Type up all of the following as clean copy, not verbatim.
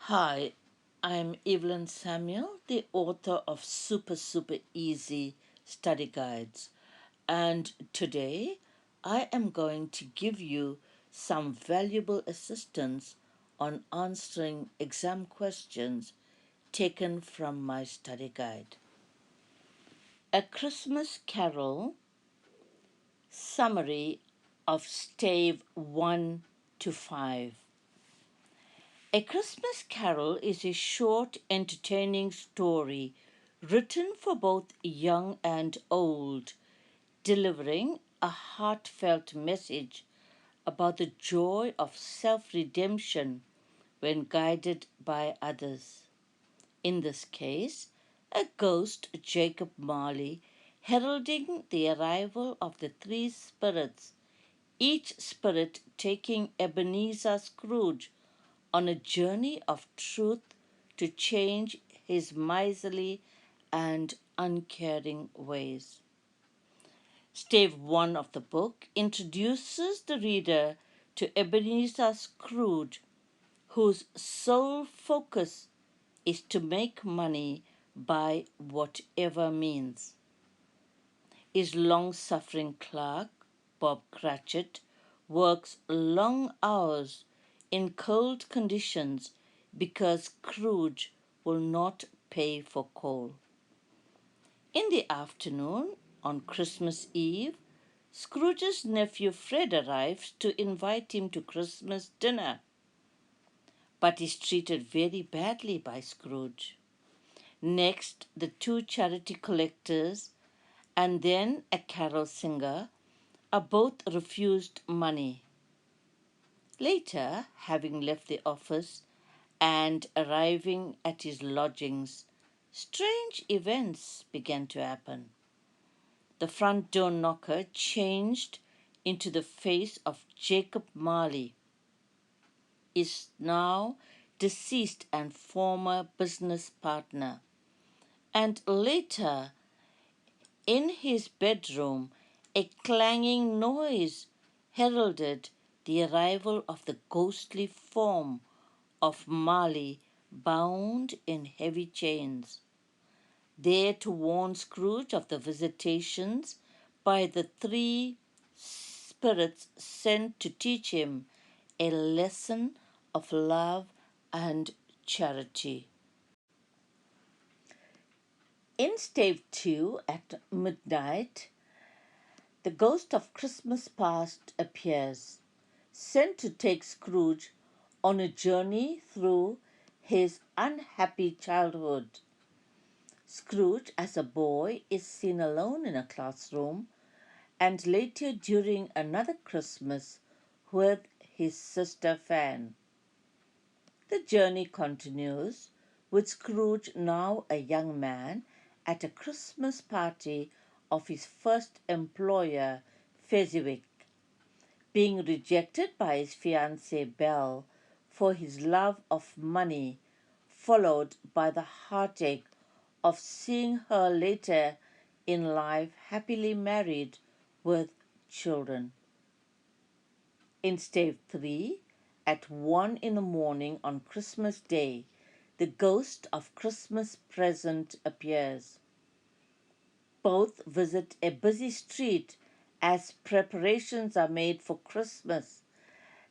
Hi, I'm Evelyn Samuel, the author of Super Easy Study Guides, and today I am going to give you some valuable assistance on answering exam questions taken from my study guide. A Christmas Carol summary of Stave 1 to 5. A Christmas Carol is a short, entertaining story written for both young and old, delivering a heartfelt message about the joy of self redemption when guided by others. In this case, a ghost, Jacob Marley, heralding the arrival of the three spirits, each spirit taking Ebenezer Scrooge on a journey of truth to change his miserly and uncaring ways. Stave 1 of the book introduces the reader to Ebenezer Scrooge, whose sole focus is to make money by whatever means. His long suffering clerk, Bob Cratchit, works long hours in cold conditions because Scrooge will not pay for coal. In the afternoon, on Christmas Eve, Scrooge's nephew Fred arrives to invite him to Christmas dinner, but is treated very badly by Scrooge. Next, the two charity collectors and then a carol singer are both refused money. Later, having left the office and arriving at his lodgings, strange events began to happen. The front door knocker changed into the face of Jacob Marley, his now deceased and former business partner. And later, in his bedroom, a clanging noise heralded the arrival of the ghostly form of Marley bound in heavy chains, there to warn Scrooge of the visitations by the three spirits sent to teach him a lesson of love and charity. In Stave 2 at midnight, the ghost of Christmas past appears, sent to take Scrooge on a journey through his unhappy childhood. Scrooge, as a boy, is seen alone in a classroom, and later during another Christmas with his sister Fan. The journey continues, with Scrooge, now a young man, at a Christmas party of his first employer, Fezziwig, being rejected by his fiancée Belle for his love of money, followed by the heartache of seeing her later in life happily married with children. In Stave 3, at 1 in the morning on Christmas Day, the ghost of Christmas Present appears. Both visit a busy street as preparations are made for Christmas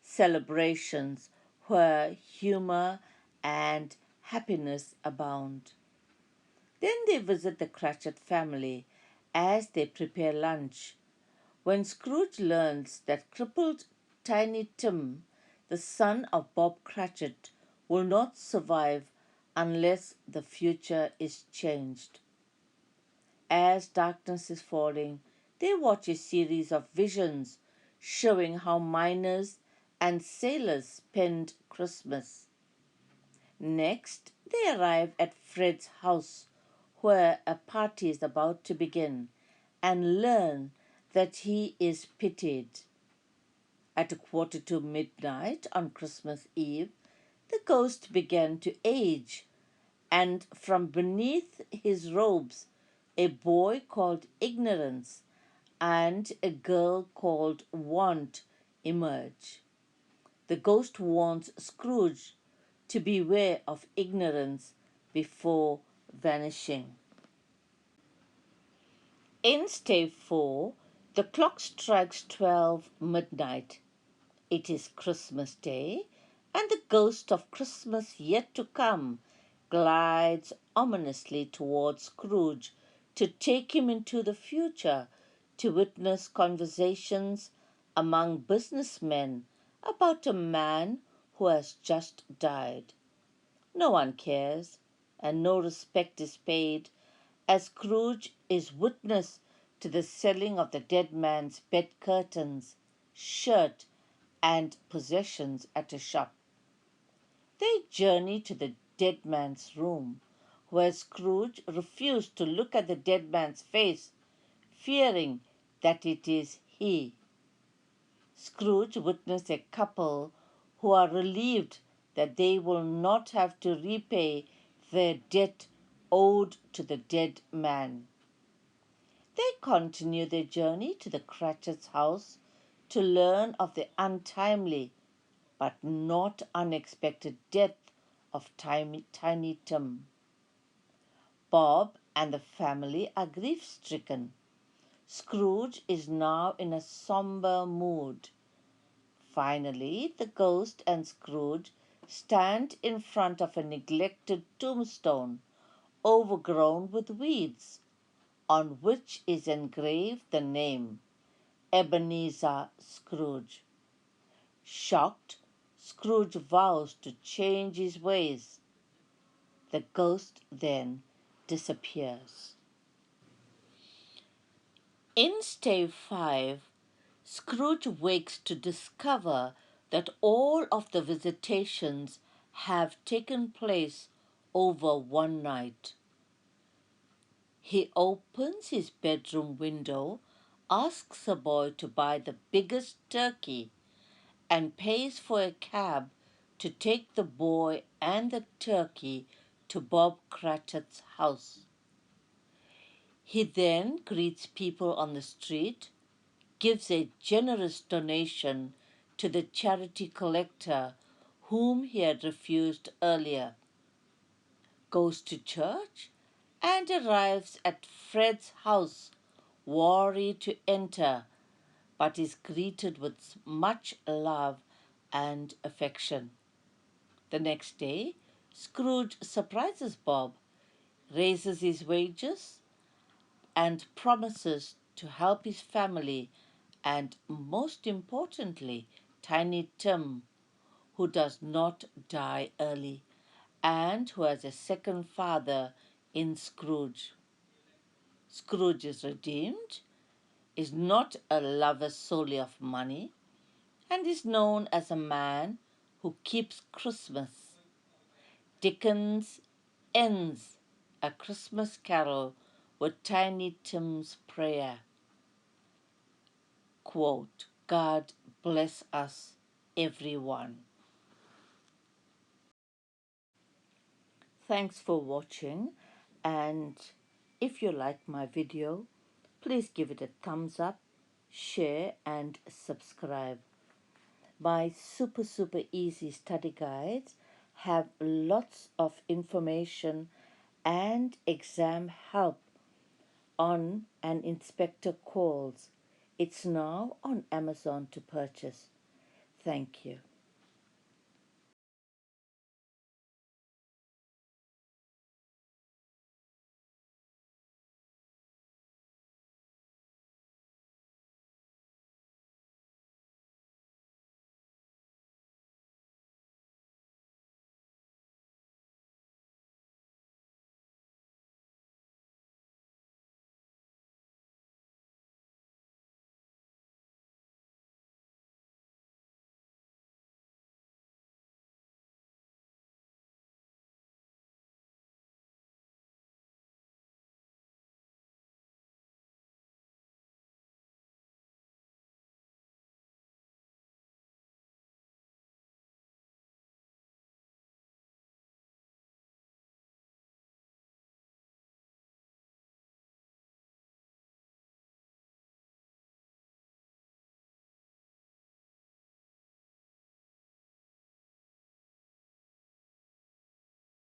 celebrations where humor and happiness abound. Then they visit the Cratchit family as they prepare lunch, when Scrooge learns that crippled Tiny Tim, the son of Bob Cratchit, will not survive unless the future is changed. As darkness is falling, they watch a series of visions showing how miners and sailors spend Christmas. Next, they arrive at Fred's house, where a party is about to begin, and learn that he is pitied. At a quarter to midnight on Christmas Eve, the ghost began to age, and from beneath his robes a boy called Ignorance and a girl called Want emerge. The ghost warns Scrooge to beware of ignorance before vanishing. In Stave 4, the clock strikes 12 midnight. It is Christmas Day, and the ghost of Christmas yet to come glides ominously towards Scrooge to take him into the future to witness conversations among businessmen about a man who has just died. No one cares, and no respect is paid, as Scrooge is witness to the selling of the dead man's bed curtains, shirt, and possessions at a shop. They journey to the dead man's room, where Scrooge refused to look at the dead man's face, fearing that it is he. Scrooge witnessed a couple who are relieved that they will not have to repay their debt owed to the dead man. They continue their journey to the Cratchit's house to learn of the untimely but not unexpected death of Tiny Tim. Bob and the family are grief-stricken. Scrooge is now in a somber mood. Finally, the ghost and Scrooge stand in front of a neglected tombstone, overgrown with weeds, on which is engraved the name Ebenezer Scrooge. Shocked, Scrooge vows to change his ways. The ghost then disappears. In Stave 5, Scrooge wakes to discover that all of the visitations have taken place over one night. He opens his bedroom window, asks a boy to buy the biggest turkey, and pays for a cab to take the boy and the turkey to Bob Cratchit's house. He then greets people on the street, gives a generous donation to the charity collector whom he had refused earlier, goes to church, and arrives at Fred's house, wary to enter, but is greeted with much love and affection. The next day, Scrooge surprises Bob, raises his wages, and promises to help his family and, most importantly, Tiny Tim, who does not die early and who has a second father in Scrooge. Scrooge is redeemed, is not a lover solely of money, and is known as a man who keeps Christmas. Dickens ends A Christmas Carol with Tiny Tim's prayer. Quote, God bless us, everyone. Thanks for watching, and if you like my video, please give it a thumbs up, share and subscribe. My super easy study guides have lots of information and exam help on An Inspector Calls. It's now on Amazon to purchase. Thank you.